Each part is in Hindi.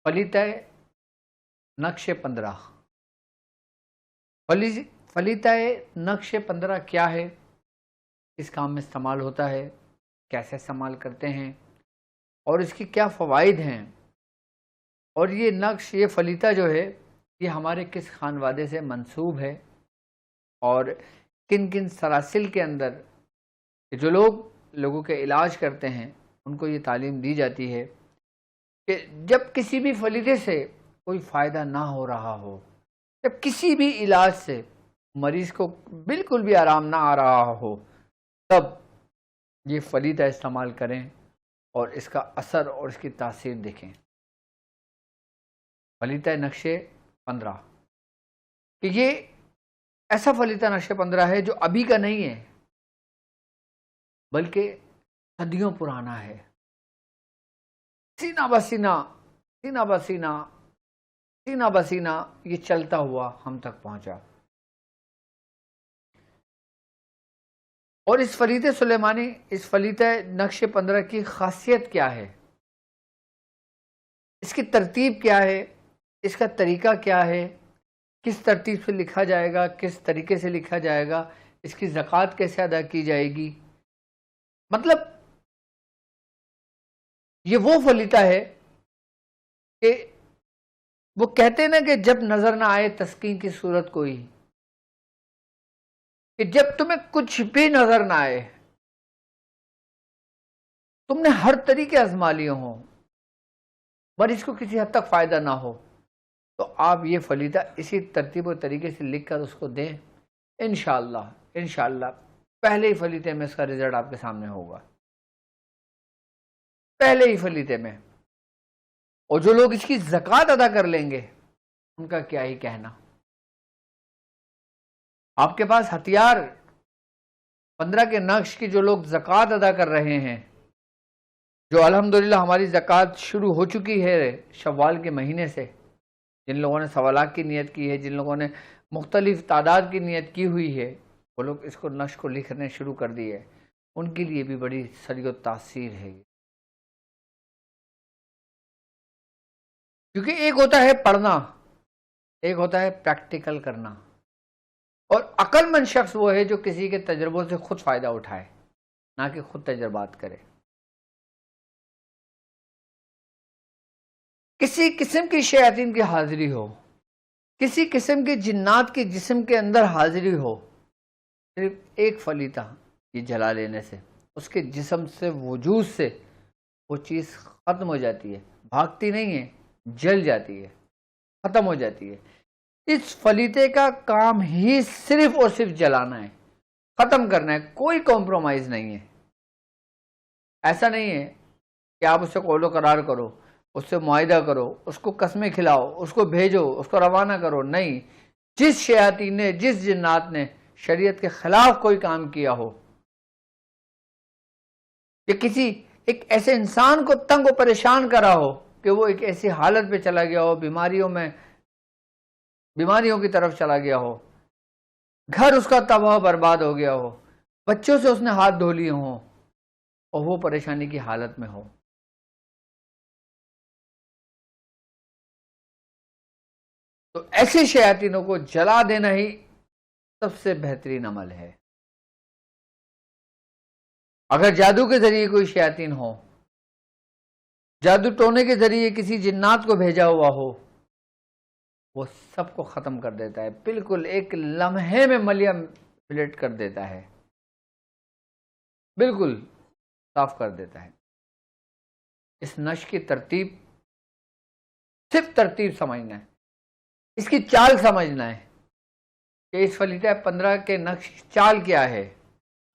फलितय नक्शे 15। फलितय नक्शे 15 क्या है, किस काम में इस्तेमाल होता है, कैसे इस्तेमाल करते हैं और इसकी क्या फ़वाइद हैं, और ये नक्श, ये फलिता जो है ये हमारे किस खानवादे से मंसूब है और किन किन सलासिल के अंदर जो लोगों के इलाज करते हैं उनको ये तालीम दी जाती है कि जब किसी भी फलिते से कोई फ़ायदा ना हो रहा हो, जब किसी भी इलाज से मरीज़ को बिल्कुल भी आराम ना आ रहा हो, तब ये फलिता इस्तेमाल करें और इसका असर और इसकी तासीर देखें। फलिता नक्शे 15 कि ये ऐसा फलिता नक्शे 15 है जो अभी का नहीं है बल्कि सदियों पुराना है। सीना बसीना सीना बसीना सीना बसीना ये चलता हुआ हम तक पहुंचा। और इस फलीते सुलेमानी, इस फलीते नक्शे 15 की खासियत क्या है, इसकी तरतीब क्या है, इसका तरीका क्या है, किस तरतीब से लिखा जाएगा, किस तरीके से लिखा जाएगा, इसकी ज़कात कैसे अदा की जाएगी। मतलब ये वो फलीता है कि वो कहते हैं ना कि जब नजर ना आए तस्कीन की सूरत कोई, कि जब तुम्हें कुछ भी नजर ना आए, तुमने हर तरीके आजमा लिए हों मरीज को किसी हद तक फायदा ना हो, तो आप ये फलीदा इसी तरतीब और तरीके से लिख कर उसको दें। इंशाअल्लाह पहले ही फलीते में इसका रिजल्ट आपके सामने होगा, पहले ही फलीते में। और जो लोग इसकी ज़कात अदा कर लेंगे उनका क्या ही कहना। आपके पास हथियार 15 के नक्श की जो लोग ज़कात अदा कर रहे हैं, जो अल्हम्दुलिल्लाह हमारी ज़कात शुरू हो चुकी है शव्वाल के महीने से, जिन लोगों ने सवालात की नियत की है, जिन लोगों ने मुख्तलिफ तादाद की नियत की हुई है, वो लोग इसको नक्श को लिखने शुरू कर दिए, उनके लिए भी बड़ी सरी तासीर है। क्योंकि एक होता है पढ़ना, एक होता है प्रैक्टिकल करना, और अक्लमंद शख्स वो है जो किसी के तजर्बों से खुद फायदा उठाए, ना कि खुद तजर्बात करे। किसी किस्म की शयातीन की हाजिरी हो, किसी किस्म की जिन्नात की जिस्म के अंदर हाजिरी हो, सिर्फ एक फलीता ये जला लेने से उसके जिस्म से, वजूद से वो चीज़ ख़त्म हो जाती है, भागती नहीं है, जल जाती है, ख़त्म हो जाती है। इस फलीते का काम ही सिर्फ और सिर्फ जलाना है, ख़त्म करना है, कोई कॉम्प्रोमाइज़ नहीं है। ऐसा नहीं है कि आप उससे कौलो करार करो, उससे मुआहिदा करो, उसको कस्में खिलाओ, उसको भेजो, उसको रवाना करो। नहीं, जिस शयातीन ने, जिस जिन्नात ने शरीयत के खिलाफ कोई काम किया हो, या किसी एक ऐसे इंसान को तंग और परेशान करा हो कि वो एक ऐसी हालत पे चला गया हो, बीमारियों की तरफ चला गया हो, घर उसका तबाह बर्बाद हो गया हो, बच्चों से उसने हाथ धो लिए हों और वो परेशानी की हालत में हो, तो ऐसे शयातीनों को जला देना ही सबसे बेहतरीन अमल है। अगर जादू के जरिए कोई शयातीन हो, जादू टोने के जरिए किसी जिन्नात को भेजा हुआ हो, वो सबको ख़त्म कर देता है, बिल्कुल एक लम्हे में मलिया प्लेट कर देता है, बिल्कुल साफ कर देता है। इस नश की तरतीब, सिर्फ तरतीब समझना है, इसकी चाल समझना है कि इस फलीता 15 के नक्श चाल क्या है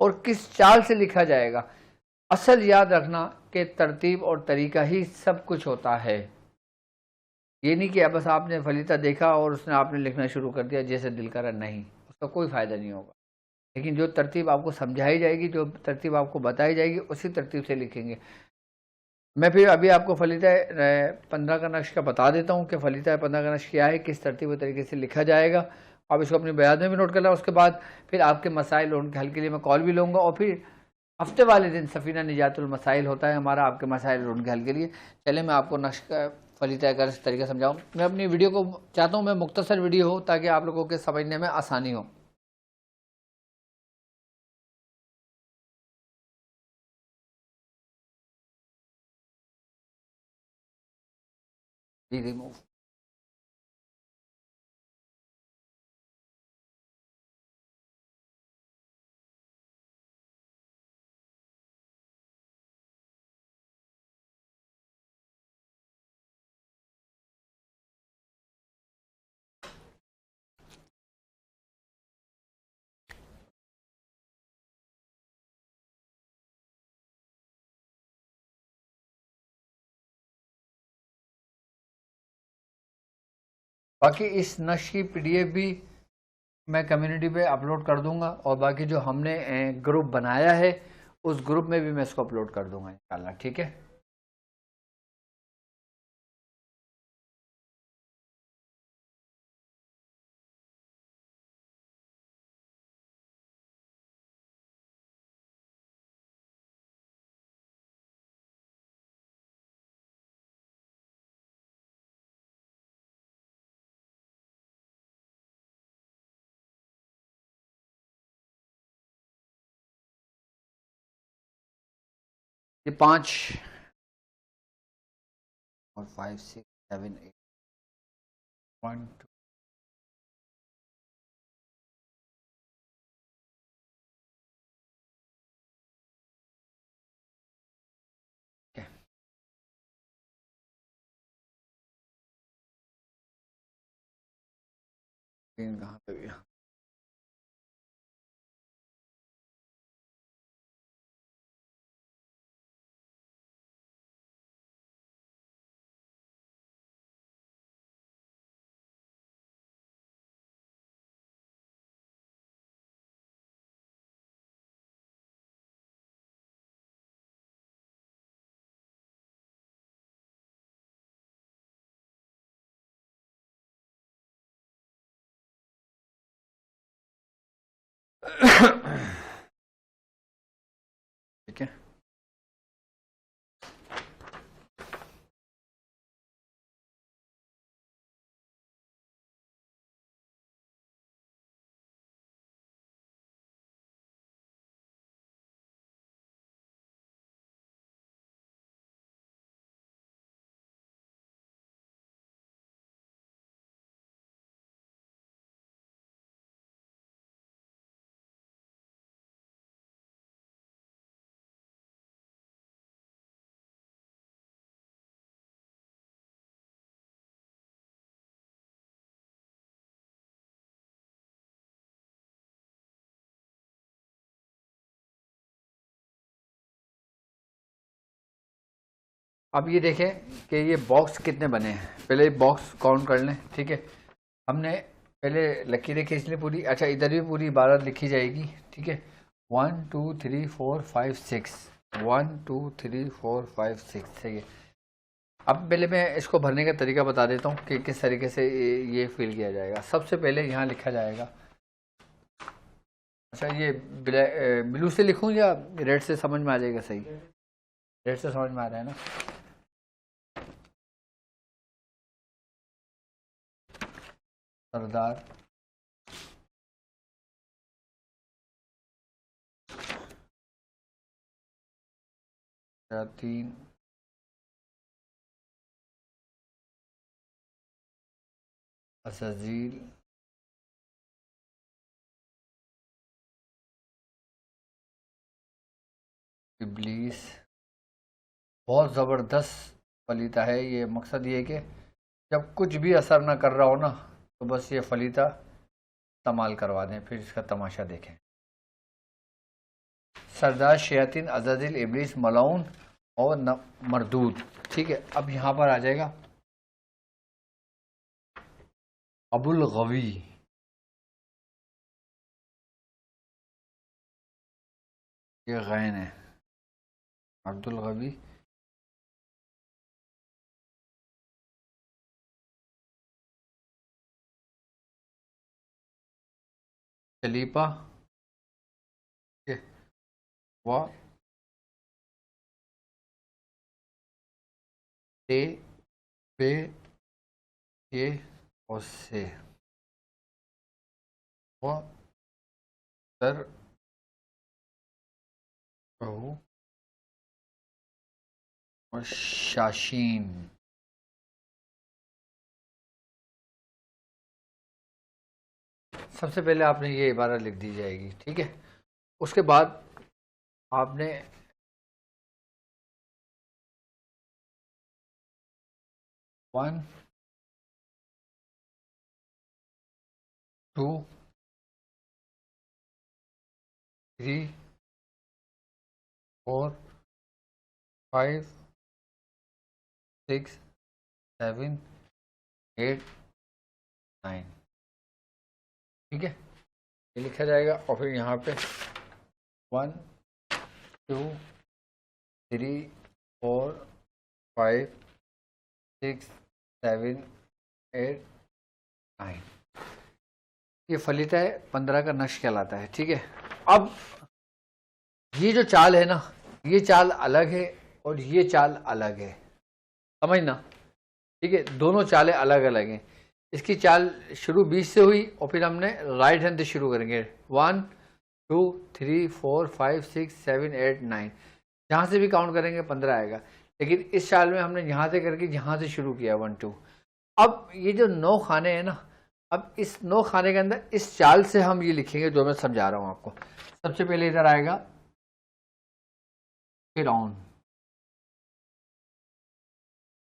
और किस चाल से लिखा जाएगा। असल याद रखना कि तरतीब और तरीका ही सब कुछ होता है। ये नहीं कि बस आपने फलीता देखा और उसने आपने लिखना शुरू कर दिया जैसे दिल करा, नहीं, उसका कोई फ़ायदा नहीं होगा। लेकिन जो तरतीब आपको समझाई जाएगी, जो तरतीब आपको बताई जाएगी, उसी तरतीब से लिखेंगे। मैं फिर अभी आपको फलीता 15 का नक्श का बता देता हूँ कि फलीता 15 का नक्श क्या है, किस तरतीब और तरीके से लिखा जाएगा। आप इसको अपनी बयान में भी नोट कर लें। उसके बाद फिर आपके मसाइल, उनके हल के लिए मैं कॉल भी लूँगा, और फिर हफ्ते वाले दिन सफ़ीना निजातुल मसाइल होता है हमारा, आपके मसाइल और उनके हल के लिए। चले मैं आपको नक्श का फलीता अगर इस तरीके से समझाऊँ, मैं अपनी वीडियो को चाहता हूँ मैं मुख्तसर वीडियो हो ताकि आप लोगों के समझने में आसानी हो। रिमूव बाकी इस नक्श की पीडीएफ भी मैं कम्युनिटी पे अपलोड कर दूंगा और बाकी जो हमने ग्रुप बनाया है उस ग्रुप में भी मैं इसको अपलोड कर दूंगा इंशाल्लाह। ठीक है, ये 5 और 5 6 7 8 1 2 कहाँ पे भी ठीक है। अब ये देखें कि ये बॉक्स कितने बने हैं, पहले बॉक्स काउंट कर लें। ठीक है, हमने पहले लकीरें खींच ली पूरी। अच्छा, इधर भी पूरी इबारत लिखी जाएगी। ठीक है, 1 2 3 4 5 6 1 2 3 4 5 6 सही है। अब पहले मैं इसको भरने का तरीका बता देता हूँ कि किस तरीके से ये फिल किया जाएगा। सबसे पहले यहाँ लिखा जाएगा। अच्छा, ये ब्लू से लिखूँ या रेड से समझ में आ जाएगा? सही, रेड से समझ में आ रहा है ना? सरदार तीन अजील इब्लीस। बहुत ज़बरदस्त फलीता है ये। मकसद ये है कि जब कुछ भी असर ना कर रहा हो ना तो बस ये फलीता इस्तेमाल करवा दें, फिर इसका तमाशा देखें। सरदार शयातीन अज़ाज़िल इब्लीस मलाउन और मरदूद। ठीक है, अब यहाँ पर आ जाएगा अबुल गवी। ये गैन है, अब्दुल गवी खलीफा व ते पे, ये और से, वो तर बहु और शाशीन। सबसे पहले आपने ये इबारत लिख दी जाएगी, ठीक है। उसके बाद आपने one, two, three, four, five, six, seven, eight, nine, ठीक है। ये लिखा जाएगा और फिर यहाँ पे 1 2 3 4 5 6 7 8 9। ये फलित है 15 का नक्श कहलाता है, ठीक है। अब ये जो चाल है ना, ये चाल अलग है और ये चाल अलग है, समझना, ठीक है। दोनों चालें अलग अलग हैं। इसकी चाल शुरू 20 से हुई और फिर हमने राइट हैंड से शुरू करेंगे। 1 2 3 4 5 6 7 8 9, जहाँ से भी काउंट करेंगे 15 आएगा। लेकिन इस चाल में हमने यहाँ से करके यहाँ से शुरू किया 1 2। अब ये जो 9 खाने हैं ना, अब इस 9 खाने के अंदर इस चाल से हम ये लिखेंगे जो मैं समझा रहा हूँ आपको। सबसे पहले इधर आएगा फिरौन,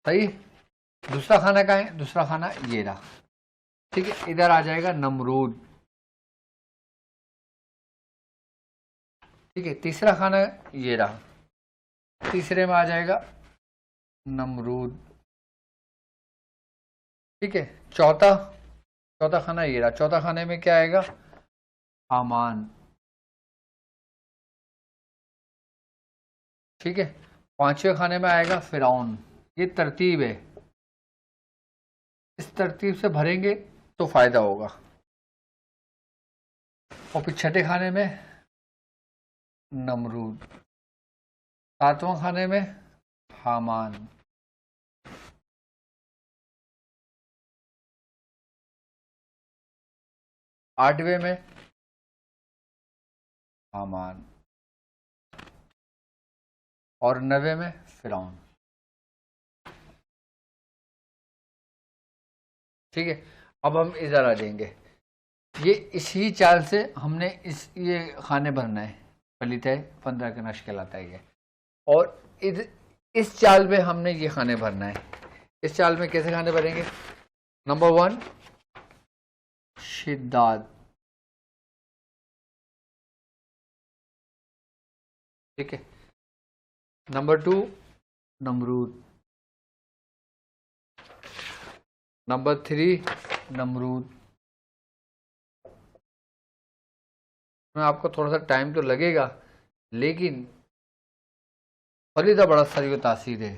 सही। दूसरा खाना कहाँ है? दूसरा खाना ये रहा, ठीक है। इधर आ जाएगा नमरूद, ठीक है। तीसरा खाना ये रहा, तीसरे में आ जाएगा नमरूद, ठीक है। चौथा खाना ये रहा, चौथा खाने में क्या आएगा? हामान, ठीक है। पांचवें खाने में आएगा फिरौन। ये तरतीब है, इस तरतीब से भरेंगे तो फायदा होगा। और फिर छठे खाने में नमरूद, सातवां खाने में हामान, आठवें में हामान और 9वें में फिरौन, ठीक है। अब हम इधर आ जाएंगे। ये इसी चाल से हमने ये खाने भरना है। फलित है 15 का नक्श कहलाता है ये। और इस चाल में हमने ये खाने भरना है। इस चाल में कैसे खाने भरेंगे? नंबर 1 शिद्दात, ठीक है। Number 2 Namrud, number 3 Namrud. में आपको थोड़ा सा टाइम तो लगेगा, लेकिन फलीदा बड़ा सारी तासीर है।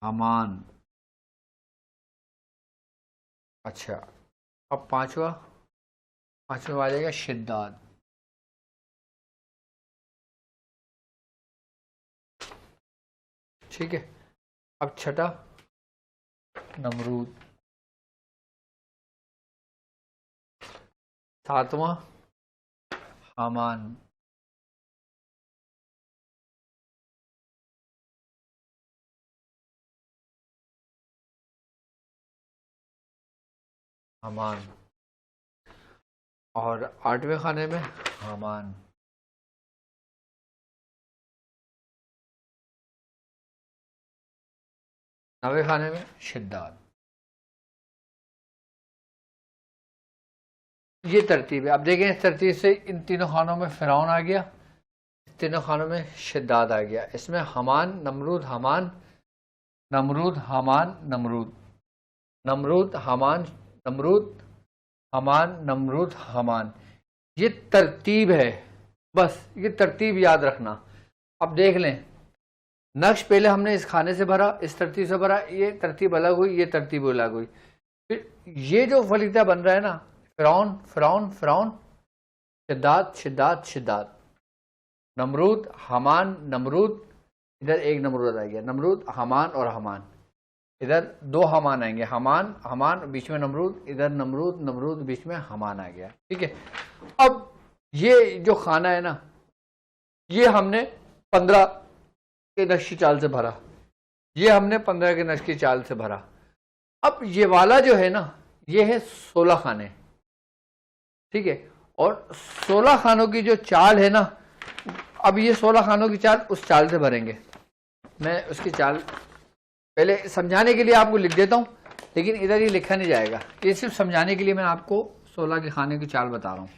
अमान, अच्छा। अब पांचवा में आ जाएगा शिद्दात, ठीक है। अब छठा नमरूद, सातवां हामान, हामान और आठवें खाने में हामान, नवे खाने में शिद्दात। ये तरतीब है। अब देखें, इस तरतीब से इन तीनों खानों में फिरौन आ गया, इस तीनों खानों में शिद्दात आ गया। इसमें हमान, नमरूद, हामान, नमरूद, हामान, नमरूद, नमरूद, हामान, नमरूद, हामान, नमरूद, हामान। ये तरतीब है, बस ये तरतीब याद रखना। अब देख लें, नक्श पहले हमने इस खाने से भरा, इस तरतीब से भरा, ये तरतीब अलग हुई, ये तरतीब अलग हुई। फिर ये जो फलीता बन रहा है ना, फिरौन, फिरौन, फिरौन, शिद्दात, शिद्दात, शिद्दात, नमरूद, हामान, नमरूद, इधर एक नमरूद आ गया, नमरूद, हामान और हामान। इधर दो हमान आएंगे, हमान हमान बीच में नमरूद, इधर नमरूद नमरूद बीच में हमान आ गया। ठीक है, अब ये जो खाना है ना, ये हमने 15 के नक्श की चाल से भरा, ये हमने 15 के नक्श की चाल से भरा। अब ये वाला जो है ना, ये है 16 खाने। ठीक है, और 16 खानों की जो चाल है ना, अब ये 16 खानों की चाल उस चाल से भरेंगे। मैं उसकी चाल पहले समझाने के लिए आपको लिख देता हूं, लेकिन इधर ये लिखा नहीं जाएगा, ये सिर्फ समझाने के लिए मैं आपको 16 के खाने की चाल बता रहा हूं।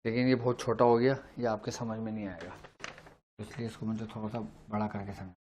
लेकिन ये बहुत छोटा हो गया, ये आपके समझ में नहीं आएगा, इसलिए इसको मुझे थोड़ा सा बड़ा करके समझ।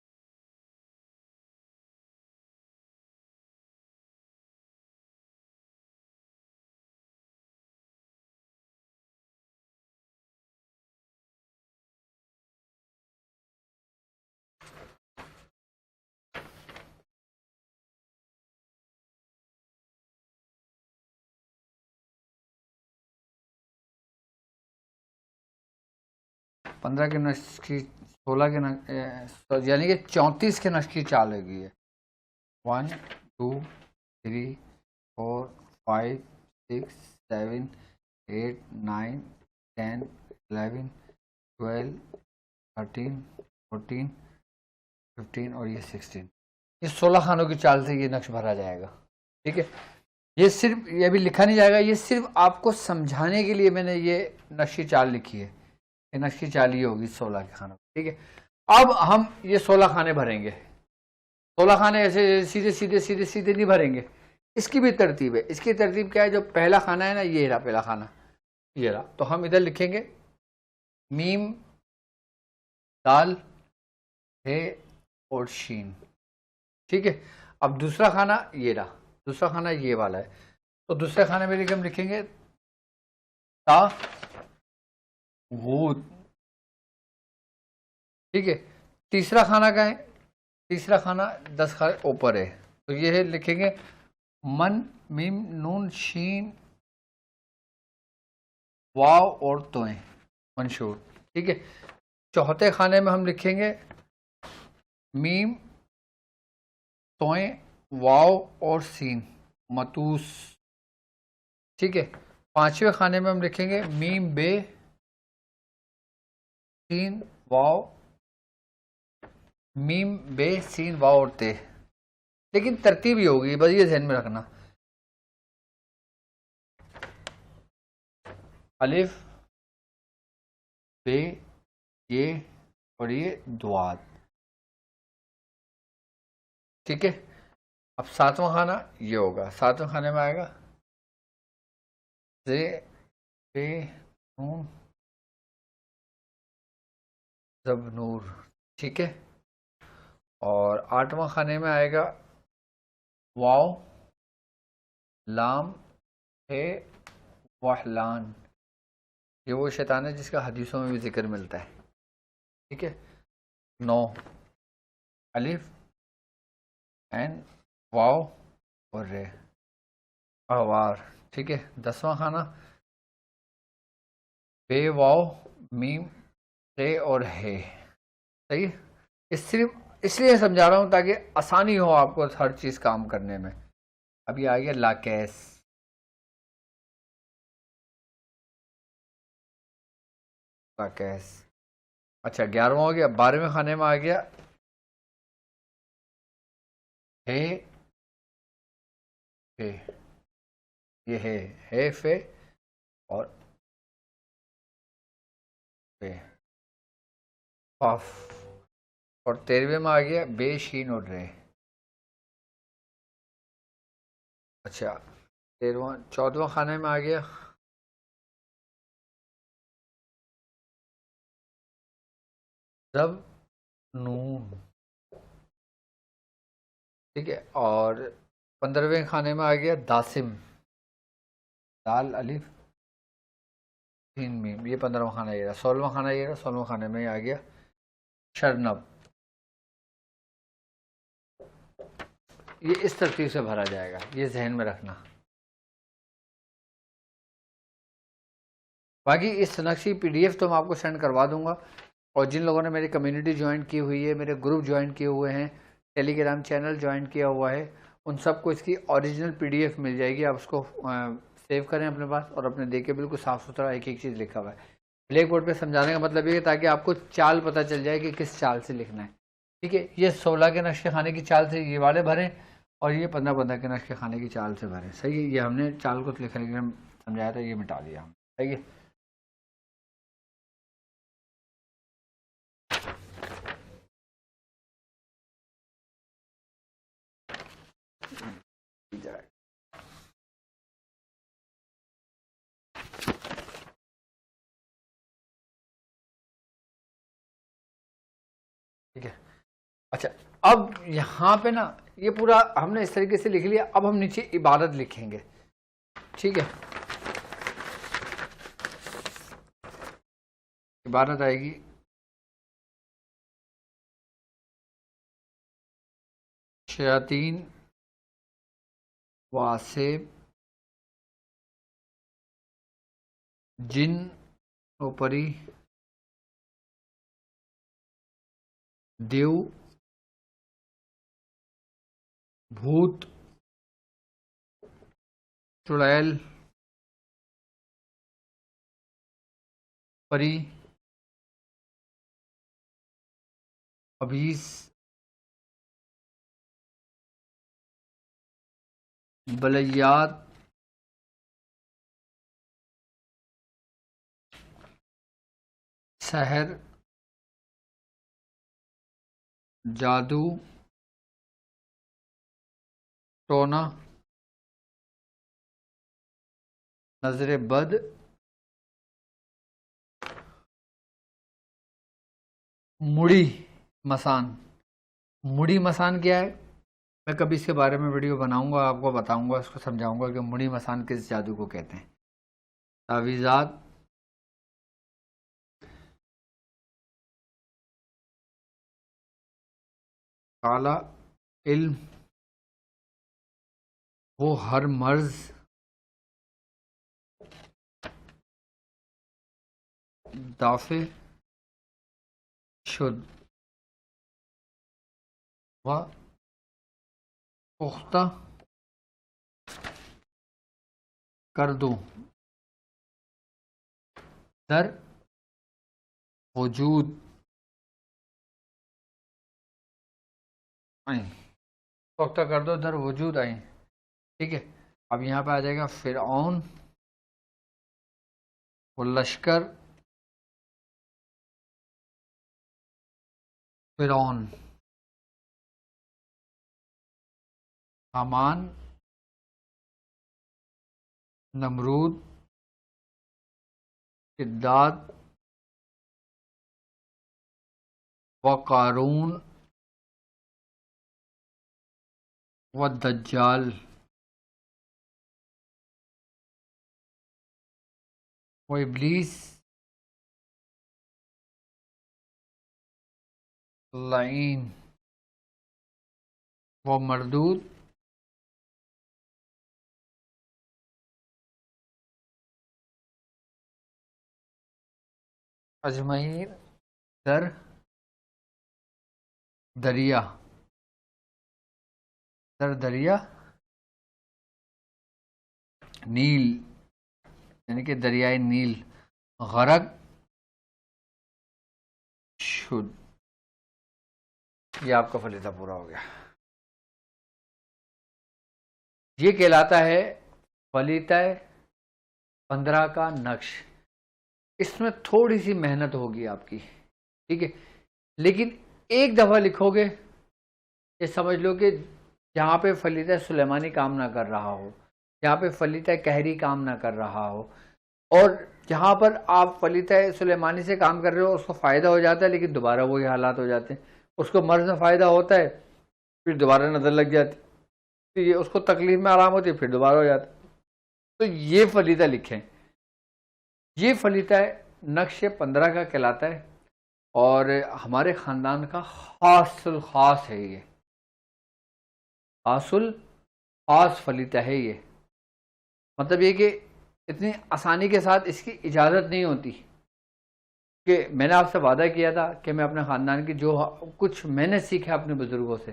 पंद्रह के नक्श की 16 के नक्श यानी कि 34 के नक्श की चाल होगी है। 1 2 3 4 5 6 7 8 9 10 11 12 13 14 15 और ये 16, ये 16 खानों की चाल से ये नक्श भरा जाएगा। ठीक है, ये सिर्फ, ये भी लिखा नहीं जाएगा, ये सिर्फ आपको समझाने के लिए मैंने ये नक्श की चाल लिखी है। ये नक्श की चाल ये होगी 16 के खानों। ठीक है, अब हम ये 16 खाने भरेंगे। 16 खाने ऐसे सीधे सीधे सीधे सीधे नहीं भरेंगे, इसकी भी तरतीब है। इसकी तरतीब क्या है, जो पहला खाना है ना, ये रहा पहला खाना, ये रहा, तो हम इधर लिखेंगे मीम दाल है और शीन। ठीक है, अब दूसरा खाना ये रहा, दूसरा खाना ये वाला है, तो दूसरे खाने में हम लिखेंगे ता वो। ठीक है, तीसरा खाना का है, तीसरा खाना 10 खाने ऊपर है, तो ये है लिखेंगे मन मीम नून शीन वाव और तोएं मंशूर। ठीक है, चौथे खाने में हम लिखेंगे मीम तोएं वाव और सीन मतूस। ठीक है, पांचवें खाने में हम लिखेंगे मीम बे सीन वाव, मीम बे सीन वाव और ते, लेकिन तरतीब ही होगी, बस ये ध्यान में रखना। अलिफ बे ये और ये दुआत। ठीक है, अब सातवां खाना ये होगा, सातवें खाने में आएगा जे पे नून जब नूर। ठीक है, और आठवां खाने में आएगा वाव लाम है वहलान। ये वो शैतान है जिसका हदीसों में भी जिक्र मिलता है। ठीक है, 9 अलिफ एन वाव और रे अवार। ठीक है, 10वां खाना बे वाव मीम रे और है। सही है, ये सिर्फ इसलिए समझा रहा हूं ताकि आसानी हो आपको हर चीज काम करने में। अब ये आ गया लाकेस। लाकेस, अच्छा 11वां हो गया। 12वें खाने में आ गया हे फे, ये है फे और पे ऑफ, और 13वें में आ गया बेशीन उड़ रहे। अच्छा 13वां 14वां खाने में आ गया रब नून, ठीक है, और 15वें खाने में आ गया दासिम, दाल अलिफ तीन मीम, ये 15वां खाना ये रहा। 16वां खाना ये रहा, 16वां खाने में आ गया शरनब। ये इस तरतीब से भरा जाएगा, ये जहन में रखना। बाकी इस नक्शे की PDF तो मैं आपको सेंड करवा दूंगा, और जिन लोगों ने मेरी कम्युनिटी ज्वाइन की हुई है, मेरे ग्रुप ज्वाइन किए हुए हैं, टेलीग्राम चैनल ज्वाइन किया हुआ है, उन सबको इसकी ओरिजिनल PDF मिल जाएगी। आप उसको सेव करें अपने पास और अपने देखें, बिल्कुल साफ़ सुथरा एक एक चीज़ लिखा हुआ है। ब्लैक बोर्ड पे समझाने का मतलब ये है ताकि आपको चाल पता चल जाए कि किस चाल से लिखना है, ठीक है। ये 16 के नक्शे खाने की चाल से ये वाले भरें, और ये 15-15 के नक्शे खाने की चाल से भरें, सही है। ये हमने चाल को लिखने के समझाया था, ये मिटा दिया हम, सही है। ठीक है। अच्छा अब यहाँ पे ना ये पूरा हमने इस तरीके से लिख लिया। अब हम नीचे इबादत लिखेंगे, ठीक है। इबादत आएगी शयातीन वासेब जिन उपरी देव भूत चुड़ैल परी अभीस बलैयात सहर जादू टोना नजर बद मुड़ी मसान। मुड़ी मसान क्या है, मैं कभी इसके बारे में वीडियो बनाऊंगा, आपको बताऊंगा, उसको समझाऊंगा कि मुड़ी मसान किस जादू को कहते हैं। तावीज़ात काला इल्म वो हर मर्ज दाफे शुद्ध व पुख्ता कर दूं दर वजूद आई, पुख्ता कर दो दर वजूद आई, ठीक है। अब यहाँ पे आ जाएगा फिरऔन वो लश्कर फिरौन हामान नमरूद इद्दात व कारून व दज्जाल व इब्लीस लाइन व मरदूद अजमईर दर दरिया दर दरिया नील, यानी कि दरियाए नील गरक शुद्ध। ये आपका फलीता पूरा हो गया। ये कहलाता है फलीता 15 का नक्श। इसमें थोड़ी सी मेहनत होगी आपकी, ठीक है, लेकिन एक दफ़ा लिखोगे, ये समझ लो कि जहाँ पे फलीता सुलेमानी काम ना कर रहा हो, जहाँ पे फलीता कहरी काम ना कर रहा हो, और जहाँ पर आप फलीता सुलेमानी से काम कर रहे हो उसको फ़ायदा हो जाता है, लेकिन दोबारा वही हालात हो जाते हैं। उसको मर्ज में फ़ायदा होता है, फिर दोबारा नज़र लग जाती, तो ये उसको तकलीफ में आराम होती है, फिर दोबारा हो जाता है। तो ये फलीता लिखें, ये फलीता नक्श 15 का कहलाता है, और हमारे ख़ानदान का खासुल ख़ास है, ये खासुल ख़ास फलीता है ये। मतलब ये कि इतनी आसानी के साथ इसकी इजाज़त नहीं होती, कि मैंने आपसे वादा किया था कि मैं अपने ख़ानदान की जो कुछ मैंने सीखा अपने बुज़ुर्गों से,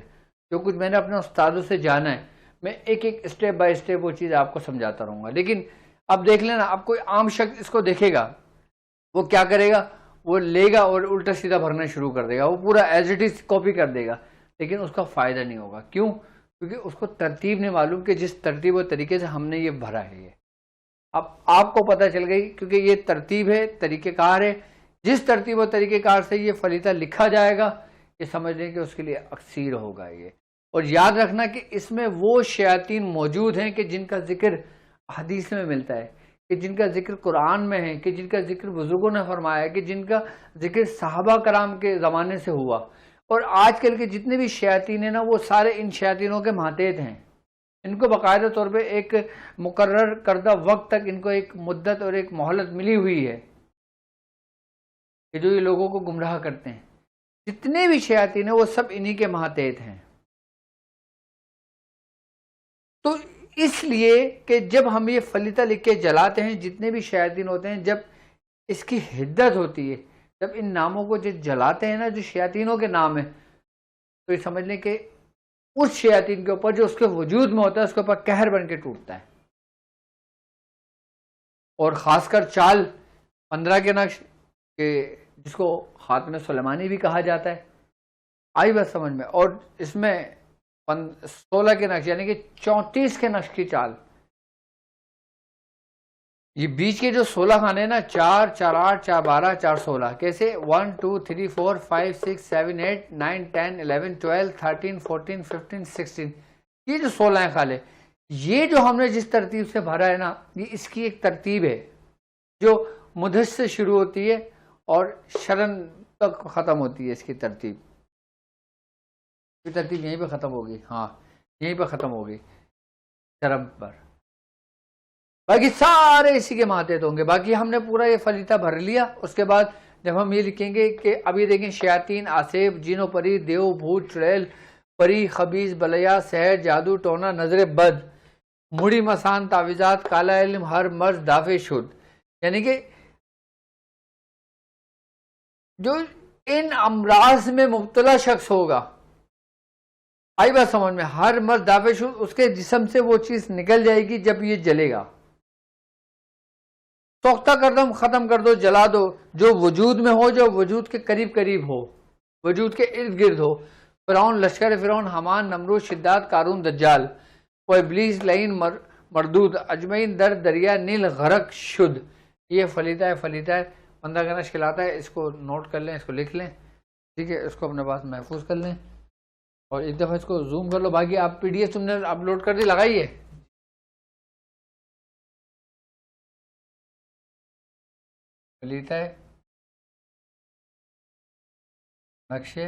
जो कुछ मैंने अपने उस्तादों से जाना है, मैं एक एक स्टेप बाय स्टेप वो चीज़ आपको समझाता रहूँगा। लेकिन अब देख लेना, अब कोई आम शख्स इसको देखेगा, वो क्या करेगा, वो लेगा और उल्टा सीधा भरना शुरू कर देगा, वो पूरा एज इट इज़ कॉपी कर देगा, लेकिन उसका फ़ायदा नहीं होगा। क्यों? क्योंकि उसको तरतीब नहीं मालूम कि जिस तरतीब और तरीके से हमने ये भरा है, ये अब आपको पता चल गई, क्योंकि ये तरतीब है, तरीक़ेकार है। जिस तरतीब और तरीक़ेकार से ये फलीता लिखा जाएगा, ये समझ लें कि उसके लिए अक्सीर होगा ये। और याद रखना कि इसमें वो शयातीन मौजूद हैं कि जिनका जिक्र हदीस में मिलता है, कि जिनका जिक्र कुरान में है, कि जिनका जिक्र बुजुर्गों ने फरमाया है, कि जिनका जिक्र सहाबा कराम के ज़माने से हुआ। और आजकल के जितने भी शयातीन हैं ना, वो सारे इन शयातीनों के मातेहत हैं। इनको बाकायदा तौर पे एक मुकर्रर करदा वक्त तक इनको एक मुद्दत और एक मोहलत मिली हुई है कि जो ये लोगों को गुमराह करते हैं। जितने भी शयातीन हैं वो सब इन्हीं के मातेहत हैं। तो इसलिए कि जब हम ये फलीता लिख के जलाते हैं, जितने भी शयातीन होते हैं, जब इसकी हिद्दत होती है, जब इन नामों को जो जलाते हैं ना, जो शयातीनों के नाम है, तो ये समझ लें कि उस शयातीन के ऊपर जो उसके वजूद में होता है, उसके ऊपर कहर बन के टूटता है। और ख़ासकर चाल 15 के नक्श के, जिसको ख़ातम सुलेमानी भी कहा जाता है, आई बात समझ में। और इसमें 16 के नक्श यानी कि 34 के नक्श की चाल, ये बीच के जो 16 खाने ना, 4, 4, 8, 4, 12, 4, 16, कैसे 1, 2, 3, 4, 5, 6, 7, 8, 9, 10, 11, 12, 13, 14, 15, 16, ये जो 16 खाले, ये जो हमने जिस तरतीब से भरा है ना, ये इसकी एक तरतीब है जो मुदस से शुरू होती है और शरण तक ख़त्म होती है। इसकी तरतीब, ये तरतीब यहीं पे ख़त्म होगी, हाँ यहीं पे ख़त्म होगी शरम पर, बाकी सारे इसी के मातेहत होंगे। बाकी हमने पूरा ये फलीता भर लिया। उसके बाद जब हम ये लिखेंगे कि अब ये देखें, शयातीन, आसेब, जिनो परी, देव, भूत, चुड़ैल, परी, खबीज, बलया, सहर, जादू, टोना, नजर बद, मुड़ी, मसान, तावीज़ात, काला इल्म, हर मर्ज, दाफे शुद्ध, यानी कि जो इन अमराज में मुब्तला शख्स होगा, आई बात समझ में, हर मर्ज, दाफे शुद्ध, उसके जिस्म से वो चीज़ निकल जाएगी जब ये जलेगा। सोख्ता कर दो, ख़त्म कर दो, जला दो, जो वजूद में हो, जो वजूद के करीब करीब हो, वजूद के इर्द गिर्द हो। फ़िरौन, लश्कर फ़िरौन, हमान, नमरूद, शिद्दात, कारून, दज्जाल, वो इब्लीस, लईन, मरदूद, अजमैन, दर, दरिया, नील, गरक, शुद्ध। ये फलीता है, फलीता है 15 का नक्श खिलाता है। इसको नोट कर लें, इसको लिख लें, ठीक है, इसको अपने पास महफूज कर लें और एक दफ़ा इसको जूम कर लो। बाकी आप PDF तुमने अपलोड कर दी, लगाइए। फलीता है नक्शे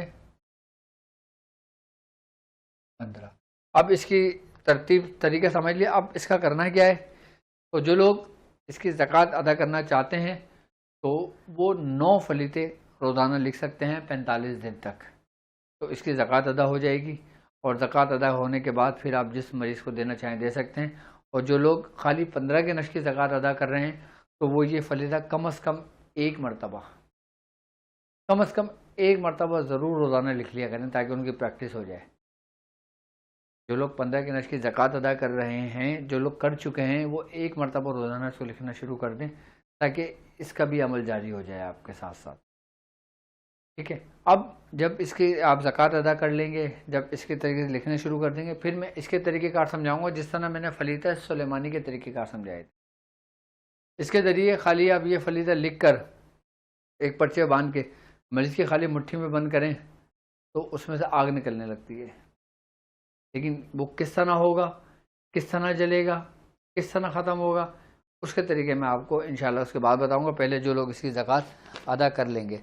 15। अब इसकी तरतीब तरीका समझ लिया। अब इसका करना क्या है, तो जो लोग इसकी ज़कात अदा करना चाहते हैं तो वो 9 फलीते रोज़ाना लिख सकते हैं 45 दिन तक, तो इसकी ज़कात अदा हो जाएगी। और ज़कात अदा होने के बाद फिर आप जिस मरीज़ को देना चाहें दे सकते हैं। और जो लोग खाली 15 के नक्श की ज़कात अदा कर रहे हैं तो वो ये फलीता कम अज़ कम एक मरतबा ज़रूर रोज़ाना लिख लिया करें, ताकि उनकी प्रैक्टिस हो जाए। जो लोग 15 के नक्श की ज़कात अदा कर रहे हैं, जो लोग कर चुके हैं, वो एक मरतबा रोज़ाना इसको लिखना शुरू कर दें, ताकि इसका भी अमल जारी हो जाए आपके साथ साथ, ठीक है। अब जब इसकी आप ज़कात अदा कर लेंगे, जब इसके तरीके से लिखना शुरू कर देंगे, फिर मैं इसके तरीक़ेकार समझाऊँगा जिस तरह मैंने फलीता सुलेमानी के तरीक़ेकार समझाए थे। इसके ज़रिए खाली आप ये फलीदा लिख कर एक पर्चे बांध के मरीज़ की खाली मुट्ठी में बंद करें तो उसमें से आग निकलने लगती है। लेकिन वो किस तरह होगा, किस तरह जलेगा, किस तरह ख़त्म होगा, उसके तरीके मैं आपको इंशाल्लाह उसके बाद बताऊंगा। पहले जो लोग इसकी ज़कात अदा कर लेंगे